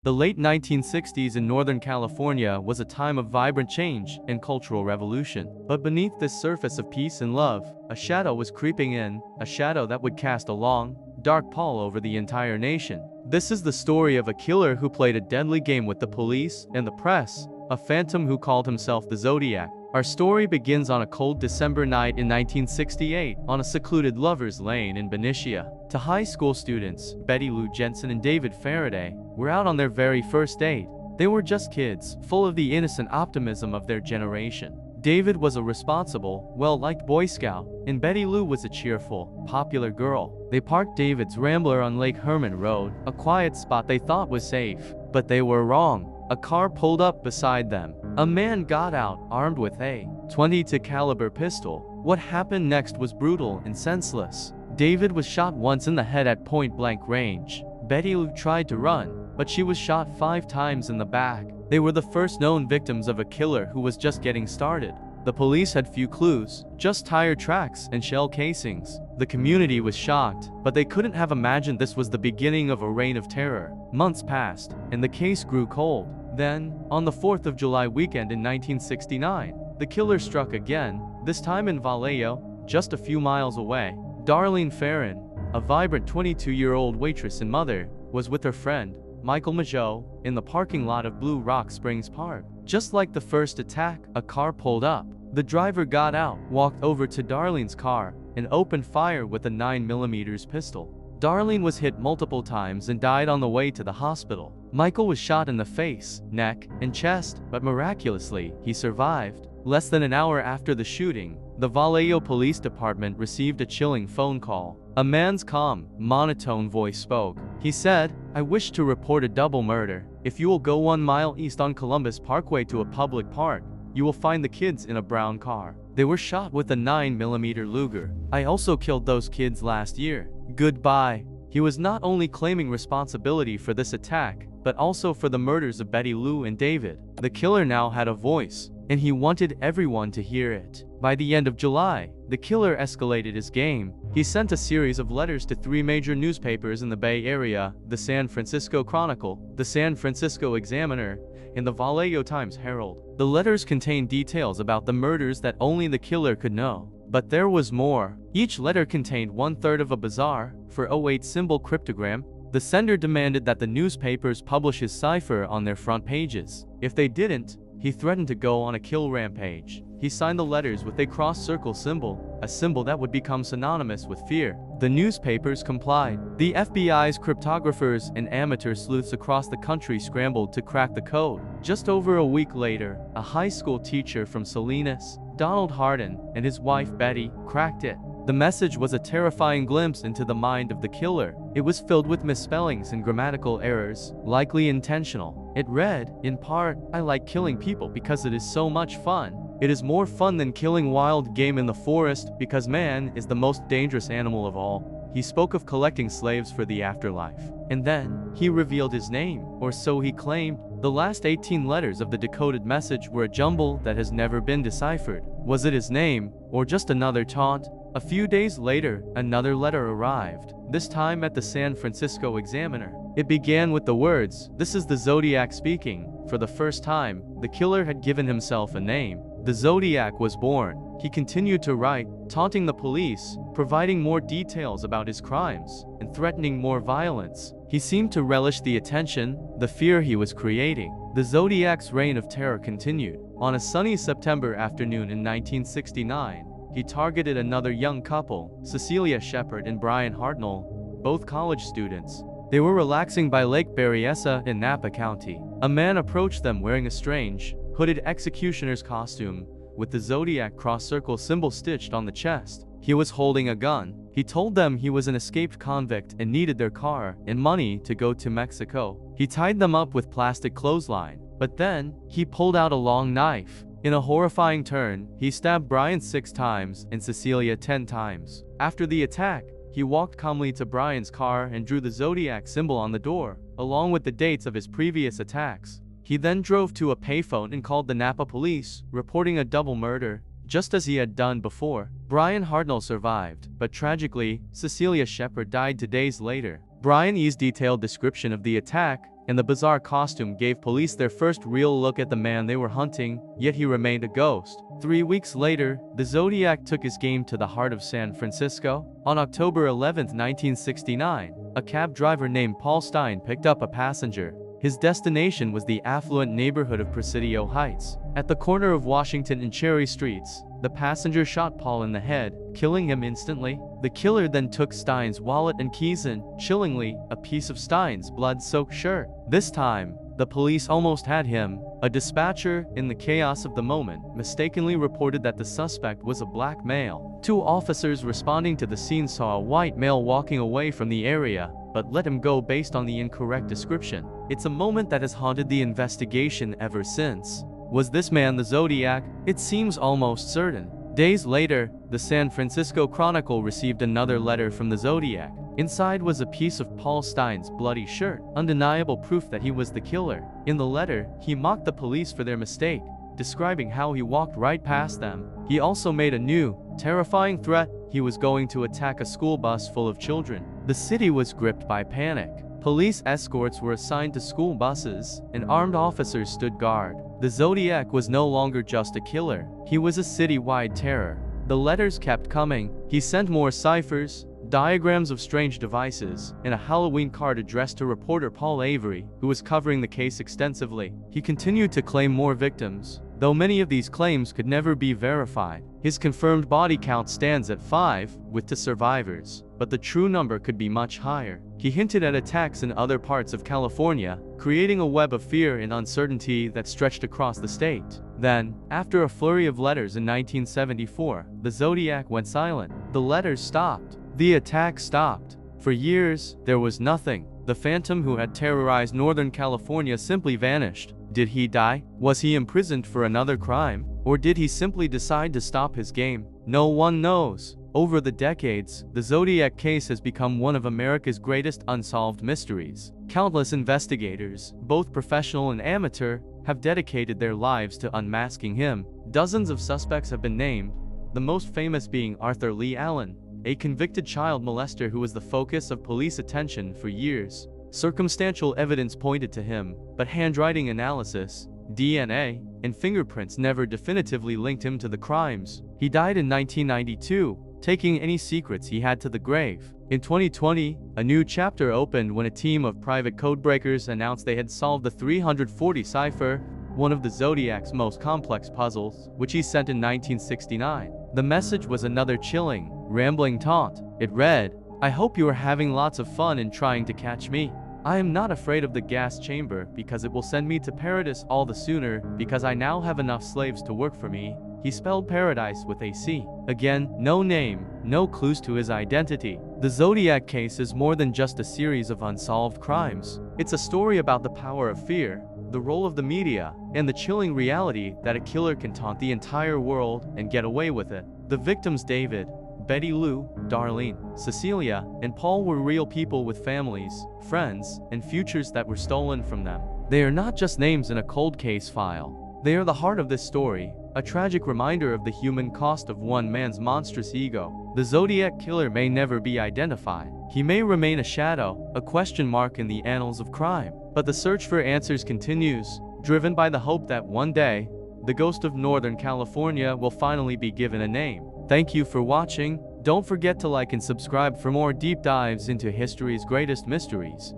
The late 1960s in Northern California was a time of vibrant change and cultural revolution. But beneath this surface of peace and love, a shadow was creeping in, a shadow that would cast a long, dark pall over the entire nation. This is the story of a killer who played a deadly game with the police and the press, a phantom who called himself the Zodiac. Our story begins on a cold December night in 1968 on a secluded lover's lane in Berryessa. To high school students, Betty Lou Jensen and David Faraday were out on their very first date. They were just kids, full of the innocent optimism of their generation. David was a responsible, well-liked Boy Scout, and Betty Lou was a cheerful, popular girl. They parked David's Rambler on Lake Herman Road, a quiet spot they thought was safe. But they were wrong. A car pulled up beside them. A man got out, armed with a .22 caliber pistol. What happened next was brutal and senseless. David was shot once in the head at point-blank range. Betty Lou tried to run, but she was shot 5 times in the back. They were the first known victims of a killer who was just getting started. The police had few clues, just tire tracks and shell casings. The community was shocked, but they couldn't have imagined this was the beginning of a reign of terror. Months passed, and the case grew cold. Then, on the 4th of July weekend in 1969, the killer struck again, this time in Vallejo, just a few miles away. Darlene Farron, a vibrant 22-year-old waitress and mother, was with her friend, Michael Majot, in the parking lot of Blue Rock Springs Park. Just like the first attack, a car pulled up. The driver got out, walked over to Darlene's car, and opened fire with a 9mm pistol. Darlene was hit multiple times and died on the way to the hospital. Michael was shot in the face, neck, and chest, but miraculously, he survived. Less than an hour after the shooting, the Vallejo Police Department received a chilling phone call. A man's calm, monotone voice spoke. He said, "I wish to report a double murder. If you will go 1 mile east on Columbus Parkway to a public park, you will find the kids in a brown car. They were shot with a 9mm Luger. I also killed those kids last year. Goodbye." He was not only claiming responsibility for this attack, but also for the murders of Betty Lou and David. The killer now had a voice, and he wanted everyone to hear it. By the end of July, the killer escalated his game. He sent a series of letters to 3 major newspapers in the Bay Area: the San Francisco Chronicle, the San Francisco Examiner, and the Vallejo Times-Herald. The letters contained details about the murders that only the killer could know. But there was more. Each letter contained 1/3 of a bizarre, 408 symbol cryptogram. The sender demanded that the newspapers publish his cipher on their front pages. If they didn't, he threatened to go on a kill rampage. He signed the letters with a cross-circle symbol, a symbol that would become synonymous with fear. The newspapers complied. The FBI's cryptographers and amateur sleuths across the country scrambled to crack the code. Just over a week later, a high school teacher from Salinas, Donald Hardin, and his wife Betty, cracked it. The message was a terrifying glimpse into the mind of the killer. It was filled with misspellings and grammatical errors, likely intentional. It read, in part, "I like killing people because it is so much fun. It is more fun than killing wild game in the forest because man is the most dangerous animal of all." He spoke of collecting slaves for the afterlife. And then, he revealed his name, or so he claimed. The last 18 letters of the decoded message were a jumble that has never been deciphered. Was it his name, or just another taunt? A few days later, another letter arrived, this time at the San Francisco Examiner. It began with the words, "This is the Zodiac speaking." For the first time, the killer had given himself a name. The Zodiac was born. He continued to write, taunting the police, providing more details about his crimes, and threatening more violence. He seemed to relish the attention, the fear he was creating. The Zodiac's reign of terror continued. On a sunny September afternoon in 1969, he targeted another young couple, Cecilia Shepard and Brian Hartnell, both college students. They were relaxing by Lake Berryessa in Napa County. A man approached them wearing a strange, hooded executioner's costume, with the Zodiac cross-circle symbol stitched on the chest. He was holding a gun. He told them he was an escaped convict and needed their car and money to go to Mexico. He tied them up with plastic clothesline, but then, he pulled out a long knife. In a horrifying turn, he stabbed Brian 6 times and Cecilia 10 times. After the attack, he walked calmly to Brian's car and drew the Zodiac symbol on the door, along with the dates of his previous attacks. He then drove to a payphone and called the Napa police, reporting a double murder, just as he had done before. Brian Hartnell survived, but tragically, Cecilia Shepard died 2 days later. Brian E's detailed description of the attack, and the bizarre costume gave police their first real look at the man they were hunting, yet he remained a ghost. 3 weeks later, the Zodiac took his game to the heart of San Francisco. On October 11, 1969, a cab driver named Paul Stine picked up a passenger. His destination was the affluent neighborhood of Presidio Heights. At the corner of Washington and Cherry Streets, the passenger shot Paul in the head, killing him instantly. The killer then took Stine's wallet and keys and, chillingly, a piece of Stine's blood-soaked shirt. This time, the police almost had him. A dispatcher, in the chaos of the moment, mistakenly reported that the suspect was a black male. 2 officers responding to the scene saw a white male walking away from the area, but let him go based on the incorrect description. It's a moment that has haunted the investigation ever since. Was this man the Zodiac? It seems almost certain. Days later, the San Francisco Chronicle received another letter from the Zodiac. Inside was a piece of Paul Stine's bloody shirt, undeniable proof that he was the killer. In the letter, he mocked the police for their mistake, describing how he walked right past them. He also made a new, terrifying threat. He was going to attack a school bus full of children. The city was gripped by panic. Police escorts were assigned to school buses, and armed officers stood guard. The Zodiac was no longer just a killer. He was a city-wide terror. The letters kept coming. He sent more ciphers, diagrams of strange devices, and a Halloween card addressed to reporter Paul Avery, who was covering the case extensively. He continued to claim more victims, though many of these claims could never be verified. His confirmed body count stands at 5, with 2 survivors, but the true number could be much higher. He hinted at attacks in other parts of California, creating a web of fear and uncertainty that stretched across the state. Then, after a flurry of letters in 1974, the Zodiac went silent. The letters stopped. The attack stopped. For years, there was nothing. The phantom who had terrorized Northern California simply vanished. Did he die? Was he imprisoned for another crime? Or did he simply decide to stop his game? No one knows. Over the decades, the Zodiac case has become one of America's greatest unsolved mysteries. Countless investigators, both professional and amateur, have dedicated their lives to unmasking him. Dozens of suspects have been named, the most famous being Arthur Lee Allen, a convicted child molester who was the focus of police attention for years. Circumstantial evidence pointed to him, but handwriting analysis, DNA, and fingerprints never definitively linked him to the crimes. He died in 1992, taking any secrets he had to the grave. In 2020, a new chapter opened when a team of private codebreakers announced they had solved the 340 cipher, one of the Zodiac's most complex puzzles, which he sent in 1969. The message was another chilling, rambling taunt. It read, "I hope you are having lots of fun in trying to catch me. I am not afraid of the gas chamber because it will send me to paradise all the sooner because I now have enough slaves to work for me." He spelled paradise with a C. Again, no name, no clues to his identity. The Zodiac case is more than just a series of unsolved crimes. It's a story about the power of fear, the role of the media, and the chilling reality that a killer can taunt the entire world and get away with it. The victims David, Betty Lou, Darlene, Cecilia, and Paul were real people with families, friends, and futures that were stolen from them. They are not just names in a cold case file. They are the heart of this story, a tragic reminder of the human cost of one man's monstrous ego. The Zodiac Killer may never be identified. He may remain a shadow, a question mark in the annals of crime. But the search for answers continues, driven by the hope that one day, the ghost of Northern California will finally be given a name. Thank you for watching. Don't forget to like and subscribe for more deep dives into history's greatest mysteries.